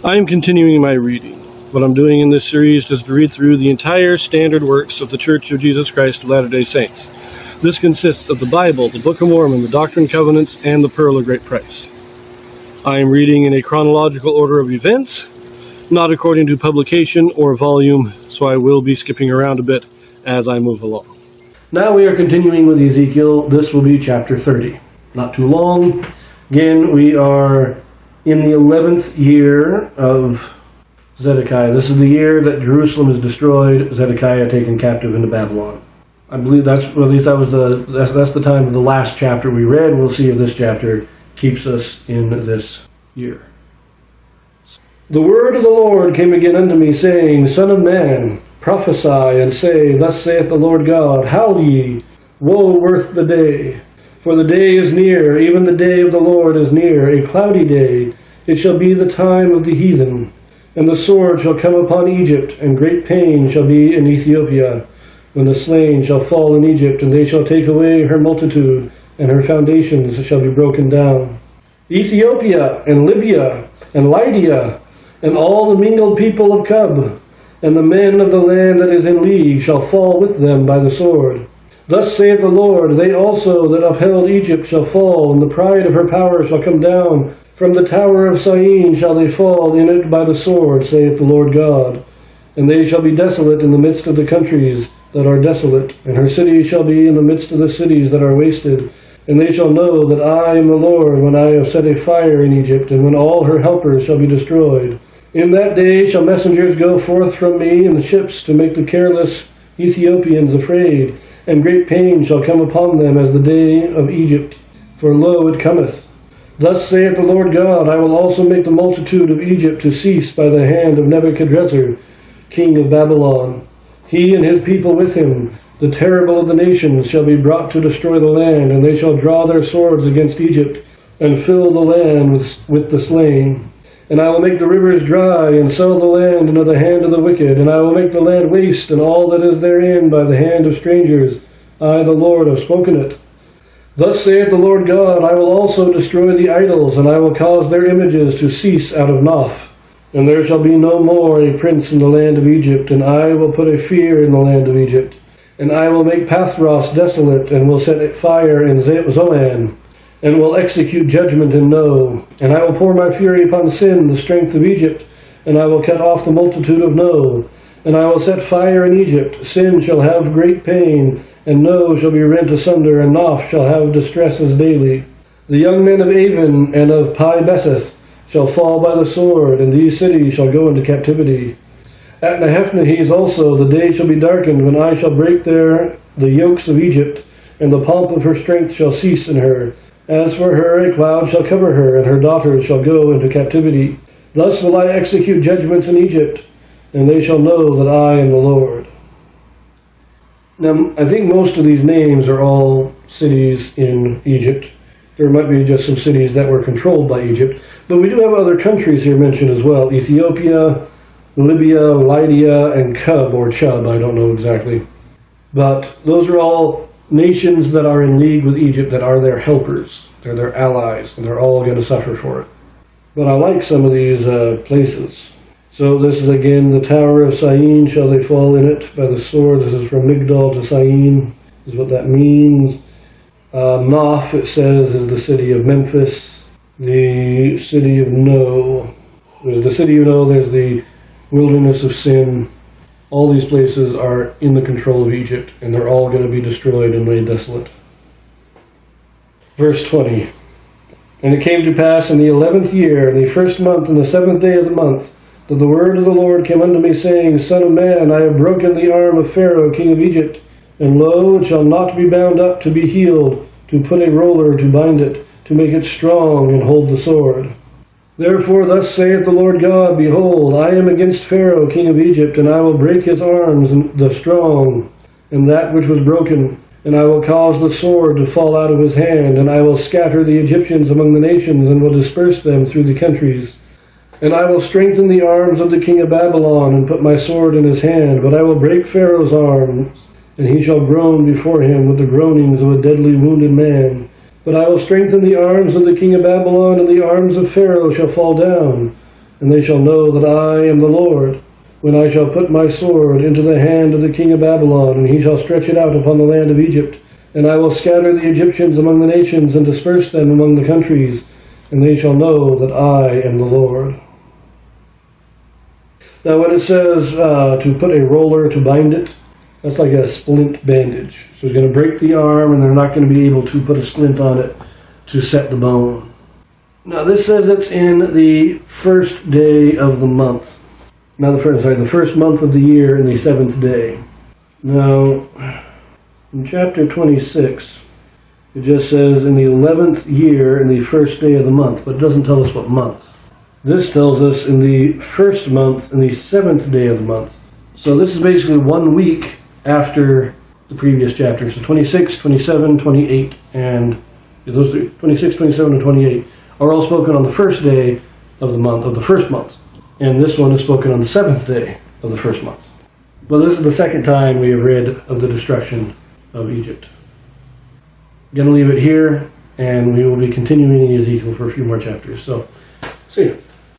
I am continuing my reading. What I'm doing in this series is to read through the entire standard works of the Church of Jesus Christ of Latter-day Saints. This consists of the Bible, the Book of Mormon, the Doctrine and Covenants, and the Pearl of Great Price. I am reading in a chronological order of events, not according to publication or volume, so I will be skipping around a bit as I move along. Now we are continuing with Ezekiel. This will be chapter 30. Not too long. Again, we are in the 11th year of Zedekiah. This is the year that Jerusalem is destroyed, Zedekiah taken captive into Babylon. I believe that's the time of the last chapter we read. We'll see if this chapter keeps us in this year. The word of the Lord came again unto me, saying, Son of man, prophesy, and say, Thus saith the Lord God, Howl ye, woe worth the day. For the day is near, even the day of the Lord is near, a cloudy day. It shall be the time of the heathen. And the sword shall come upon Egypt, and great pain shall be in Ethiopia, when the slain shall fall in Egypt, and they shall take away her multitude, and her foundations shall be broken down. Ethiopia, and Libya, and Lydia, and all the mingled people of Cub, and the men of the land that is in league shall fall with them by the sword. Thus saith the Lord, they also that upheld Egypt shall fall, and the pride of her power shall come down. From the tower of Syene shall they fall in it by the sword, saith the Lord God. And they shall be desolate in the midst of the countries that are desolate, and her cities shall be in the midst of the cities that are wasted. And they shall know that I am the Lord, when I have set a fire in Egypt, and when all her helpers shall be destroyed. In that day shall messengers go forth from me in the ships to make the careless Ethiopians afraid, and great pain shall come upon them as the day of Egypt. For lo, it cometh. Thus saith the Lord God, I will also make the multitude of Egypt to cease by the hand of Nebuchadrezzar, king of Babylon. He and his people with him, the terrible of the nations, shall be brought to destroy the land, and they shall draw their swords against Egypt, and fill the land with the slain. And I will make the rivers dry, and sell the land into the hand of the wicked, and I will make the land waste, and all that is therein by the hand of strangers. I, the Lord, have spoken it. Thus saith the Lord God, I will also destroy the idols, and I will cause their images to cease out of Noph. And there shall be no more a prince in the land of Egypt, and I will put a fear in the land of Egypt. And I will make Pathros desolate, and will set fire in Zoan, and will execute judgment in No. And I will pour my fury upon Sin, the strength of Egypt, and I will cut off the multitude of No. And I will set fire in Egypt. Sin shall have great pain, and No shall be rent asunder, and Noph shall have distresses daily. The young men of Avon and of Pi Beseth shall fall by the sword, and these cities shall go into captivity. At Nehephnehes also the day shall be darkened, when I shall break there the yokes of Egypt, and the pomp of her strength shall cease in her. As for her, a cloud shall cover her, and her daughters shall go into captivity. Thus will I execute judgments in Egypt, and they shall know that I am the Lord. Now, I think most of these names are all cities in Egypt. There might be just some cities that were controlled by Egypt, but we do have other countries here mentioned as well. Ethiopia, Libya, Lydia, and Cub, or Chub, I don't know exactly. But those are all nations that are in league with Egypt, that are their helpers. They're their allies, and they're all going to suffer for it. But I like some of these places. So this is again, the tower of Syene shall they fall in it by the sword. This is from Migdol to Syene, is what that means. Noph, it says, is the city of Memphis. The city of No. There's the city of No, there's the wilderness of Sin. All these places are in the control of Egypt, and they're all going to be destroyed and laid desolate. Verse 20. And it came to pass in the 11th year, in the first month, in the 7th day of the month, that the word of the Lord came unto me, saying, Son of man, I have broken the arm of Pharaoh, king of Egypt, and lo, it shall not be bound up to be healed, to put a roller to bind it, to make it strong and hold the sword. Therefore thus saith the Lord God, Behold, I am against Pharaoh, king of Egypt, and I will break his arms, the strong, and that which was broken, and I will cause the sword to fall out of his hand, and I will scatter the Egyptians among the nations, and will disperse them through the countries. And I will strengthen the arms of the king of Babylon, and put my sword in his hand, but I will break Pharaoh's arms, and he shall groan before him with the groanings of a deadly wounded man. But I will strengthen the arms of the king of Babylon, and the arms of Pharaoh shall fall down. and they shall know that I am the Lord, when I shall put my sword into the hand of the king of Babylon, and he shall stretch it out upon the land of Egypt. And I will scatter the Egyptians among the nations, and disperse them among the countries, and they shall know that I am the Lord. Now when it says to put a roller to bind it, that's like a splint bandage. So he's going to break the arm, and they're not going to be able to put a splint on it to set the bone. Now this says it's in the first day of the month. Now the first month of the year in the seventh day. Now, in chapter 26, it just says in the 11th year in the first day of the month, but it doesn't tell us what month. This tells us in the first month in the seventh day of the month. So this is basically 1 week after the previous chapter. So 26, 27, 28, and those three, 26, 27, and 28 are all spoken on the first day of the month, of the first month. And this one is spoken on the seventh day of the first month. Well, this is the second time we have read of the destruction of Egypt. I'm going to leave it here, and we will be continuing in Ezekiel for a few more chapters. So, see you.